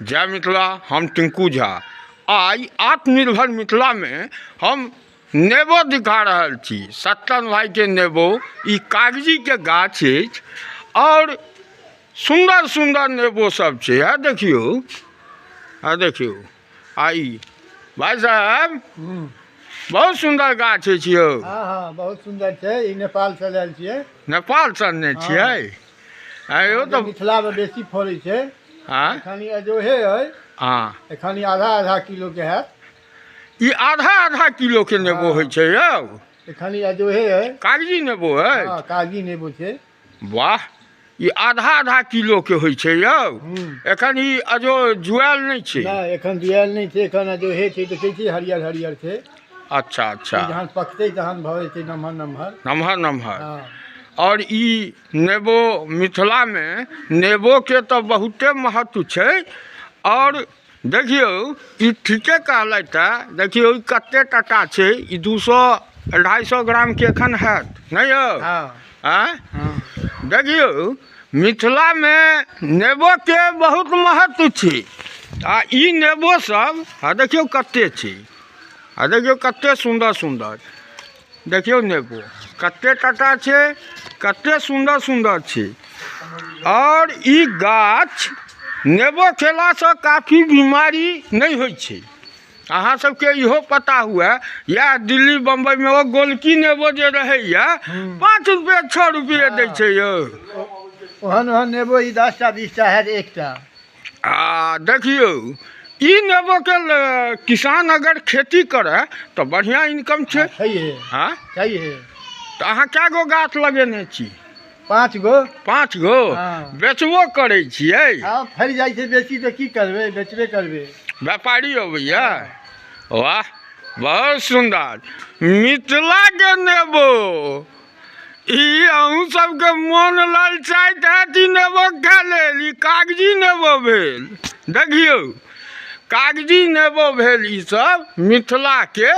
जय मिथिला, हम टिंकू झा। आई आत्मनिर्भर मिथिला में हम नेबो दिखा रहल छी। सत्तन भाई के नेबो ई कागजी के गाछ अछि और सुंदर सुंदर नेबो सब छै। है देखियो, है देखियो। आई भाई साहब बहुत सुंदर गाछ अछि यौ। हाँ, बहुत सुंदर छै। ई नेपाल से लायल छियै। नेपाल से ने छियै? आयो तो मिथिला में बेसी फड़ै छै। हाँ एखनी अजोहे है। हाँ, एखनी आधा किलो के है। ई आधा किलो के नेबो होइ छै यौ। एखनी अजोहे है। कागजी नेबो है? हाँ, कागजी नेबो छै। वाह, ई आधा किलो के होइ छै यौ। एखन ई अजो जुआल नहीं छै? नहीं, एखन जुआल नहीं छै। एखन अजोहे छै। देखै छी हरियर हरियर छै। अच्छा अच्छा, जहन पकतै तहन भऽ जेतै नमहर नमहर नमहर नमहर। हाँ। और ई नेबो मिथिला में नेबो के तो बहुते महत्व छै। और देखियो ई ठीके कहलथि है। देखियो ई कते टका छै। ई 200-250 ग्राम के एखन हैत नहीं यौ? हाँ। देखियो मिथिला में नेबो के बहुत महत्व छै। आ ई नेबो सब देखियो कते छै। देखियो कते सुंदर सुंदर। देखियो नेबो कते टटा छै, कते सुंदर सुंदर छै। और ई गाछ नेबो खेला से काफी बीमारी नहीं होइ छै। अहाँ सबके इहो पता हुआ या दिल्ली बम्बई में वो गोलकी नेबो जे रहैया 5 रुपये 6 रुपये दै छै यौ। ओहन नेबो ई 10टा 20टा है एकटा। देखियो ई नेबो के किसान अगर खेती करे तो बढ़िया इनकम छै। हाँ, चाहिए। तो अहाँ क्या गो गाछ लगेने छी? 5 गो। 5 गो? हाँ। बेचबो करे छियै? हाँ, फैल जाइ छै बेसी तो की करबे, बेचबे करबे। व्यापारी अबैया? वाह, बहुत सुंदर। मिथिला के नेबो ई अहूँ सबके मन ललचाइत हैत ई नेबो खा लेल। ई कागजी नेबो भेल। देखियो कागजी नेबो भेल। ई सब मिथिला के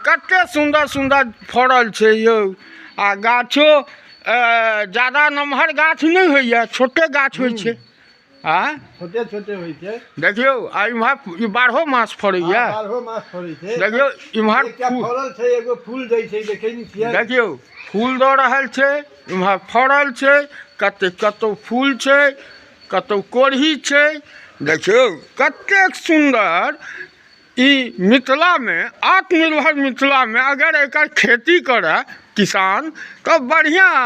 कते सुंदर सुंदर फड़ल छै यौ। आ गाछो ज्यादा नमहर गाछ नहीं होइया, छोटे गाछ होइ छै। छोटे छोटे होइ छै। देखियो आ इम्हर ई 12 मास फड़ैया। 12 मास फड़ै छै। देखियो इम्हर एकटा फड़ल छै, एगो फूल दै छै, देखै नहीं छियै? देखियो फूल दऽ रहल छै, इम्हर फड़ल छै। कतौ फूल छै, कतौ कोढ़ी छै। देखियो कतेक सुंदर। ई मिथिला में आत्मनिर्भर मिथिला में अगर एकर खेती करे किसान तो बढ़िया।